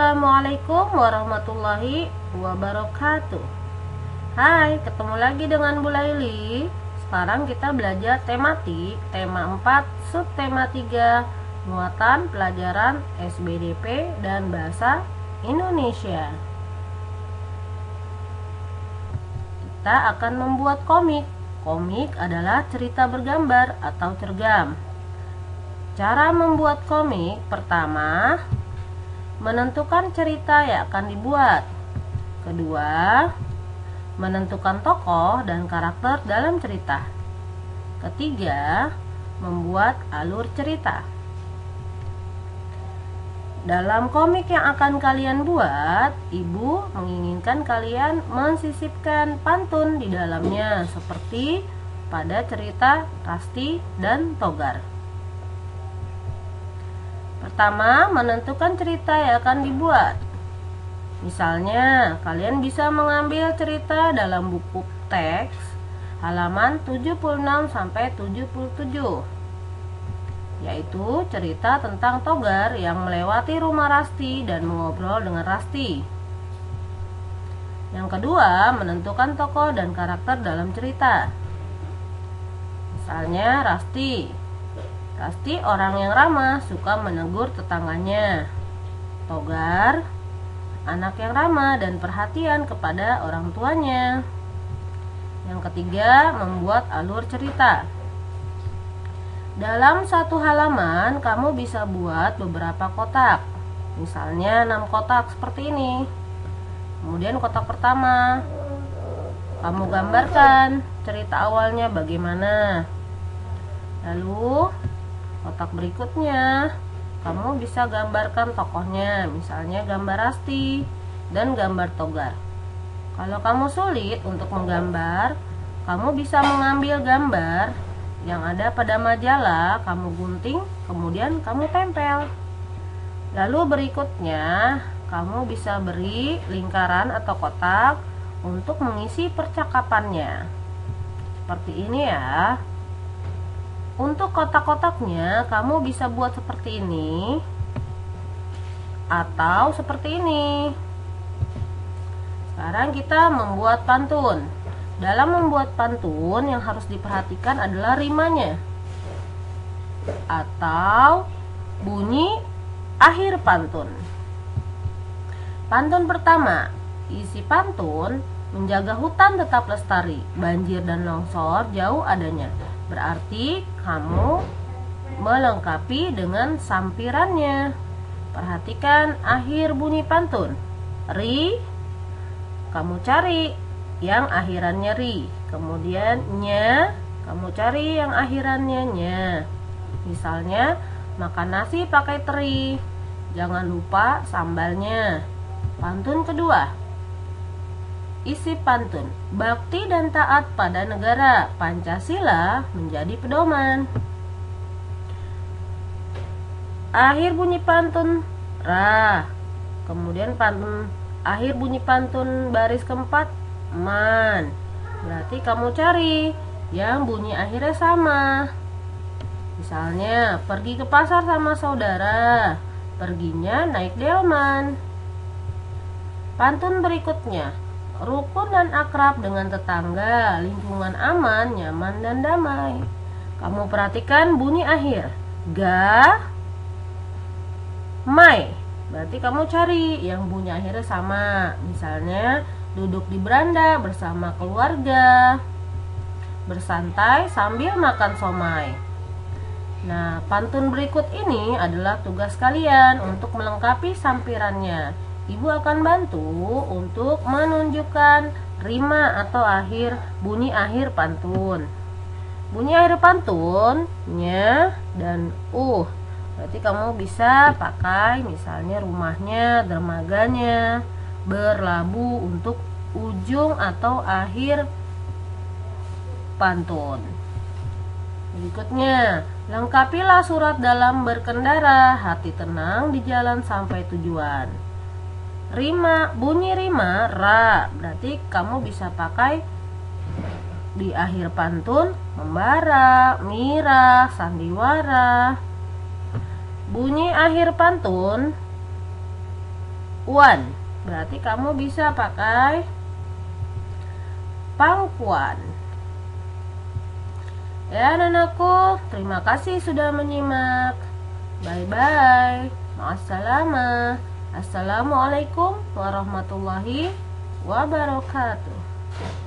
Assalamualaikum warahmatullahi wabarakatuh. Hai, ketemu lagi dengan Bu Laili. Sekarang kita belajar tematik, tema 4, subtema 3, muatan pelajaran SBDP dan bahasa Indonesia. Kita akan membuat komik. Komik adalah cerita bergambar atau cergam. Cara membuat komik: pertama, menentukan cerita yang akan dibuat. Kedua, menentukan tokoh dan karakter dalam cerita. Ketiga, membuat alur cerita. Dalam komik yang akan kalian buat, ibu menginginkan kalian mensisipkan pantun di dalamnya, seperti pada cerita Rasti dan Togar. Pertama, menentukan cerita yang akan dibuat. Misalnya, kalian bisa mengambil cerita dalam buku teks halaman 76 sampai 77, yaitu cerita tentang Togar yang melewati rumah Rasti dan mengobrol dengan Rasti. Yang kedua, menentukan tokoh dan karakter dalam cerita. Misalnya, Rasti orang yang ramah, suka menegur tetangganya. Togar, anak yang ramah dan perhatian kepada orang tuanya. Yang ketiga, membuat alur cerita. Dalam satu halaman, kamu bisa buat beberapa kotak. Misalnya 6 kotak seperti ini. Kemudian kotak pertama, kamu gambarkan cerita awalnya bagaimana. Lalu kotak berikutnya, kamu bisa gambarkan tokohnya, misalnya gambar Rasti dan gambar Togar. Kalau kamu sulit untuk menggambar, kamu bisa mengambil gambar yang ada pada majalah, kamu gunting, kemudian kamu tempel. Lalu berikutnya, kamu bisa beri lingkaran atau kotak untuk mengisi percakapannya. Seperti ini ya. Untuk kotak-kotaknya, kamu bisa buat seperti ini atau seperti ini. Sekarang kita membuat pantun. Dalam membuat pantun, yang harus diperhatikan adalah rimanya atau bunyi akhir pantun. Pantun pertama, isi pantun: menjaga hutan tetap lestari, banjir dan longsor jauh adanya. Berarti kamu melengkapi dengan sampirannya. Perhatikan akhir bunyi pantun. Ri, kamu cari yang akhirannya ri. Kemudian nya, kamu cari yang akhirannya nya. Misalnya, makan nasi pakai teri, jangan lupa sambalnya. Pantun kedua, isi pantun: bakti dan taat pada negara, Pancasila menjadi pedoman. Akhir bunyi pantun ra. Kemudian akhir bunyi pantun baris keempat man. Berarti kamu cari yang bunyi akhirnya sama. Misalnya, pergi ke pasar sama saudara, perginya naik delman. Pantun berikutnya, rukun dan akrab dengan tetangga, lingkungan aman, nyaman, dan damai. Kamu perhatikan bunyi akhir ga, mai. Berarti kamu cari yang bunyi akhirnya sama. Misalnya, duduk di beranda bersama keluarga, bersantai sambil makan somai. Nah, pantun berikut ini adalah tugas kalian untuk melengkapi sampirannya. Ibu akan bantu untuk menunjukkan rima atau bunyi akhir pantun. Bunyi akhir pantun nya dan berarti kamu bisa pakai misalnya rumahnya, dermaganya, berlabuh untuk ujung atau akhir pantun. Berikutnya, lengkapilah surat dalam berkendara, hati tenang di jalan sampai tujuan. Bunyi rima ra, berarti kamu bisa pakai di akhir pantun membara, mira, sandiwara. Bunyi akhir pantun uan. Berarti kamu bisa pakai pangkuan. Ya anak-anakku, terima kasih sudah menyimak. Bye-bye. Ma'assalamah. Assalamualaikum warahmatullahi wabarakatuh.